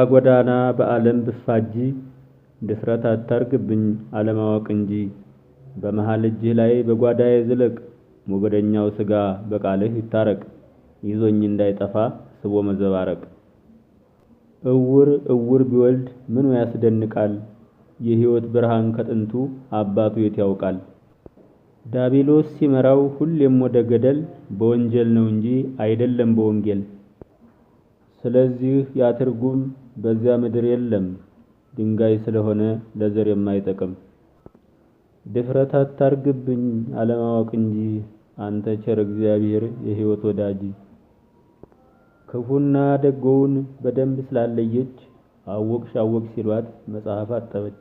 ጎዳና በዓለም ብፋጂ ድፍረት አታርግብኝ አለማወቅ እንጂ። በመሃል እጅህ ላይ በጓዳዬ ዝለቅ ሞገደኛው ሥጋ በቃልህ ይታረቅ ይዞኝ እንዳይጠፋ ስቦ መዘባረቅ። እውር ቢወልድ ምኑ ያስደንቃል የሕይወት ብርሃን ከጥንቱ አባቱ የት ያውቃል። ዳቢሎስ ሲመራው ሁሌም ወደ ገደል በወንጀል ነው እንጂ አይደለም በወንጌል። ስለዚህ ያ ትርጉም በዚያ ምድር የለም ድንጋይ ስለሆነ ለዘር የማይጠቅም። ድፍረት አታርግብኝ አለማወቅ እንጂ አንተ ቸር እግዚአብሔር የሕይወት ወዳጅ። ክፉና ደጎውን በደንብ ስላለየች አወቅሽ ሲሏት መጽሐፍ አጠበች።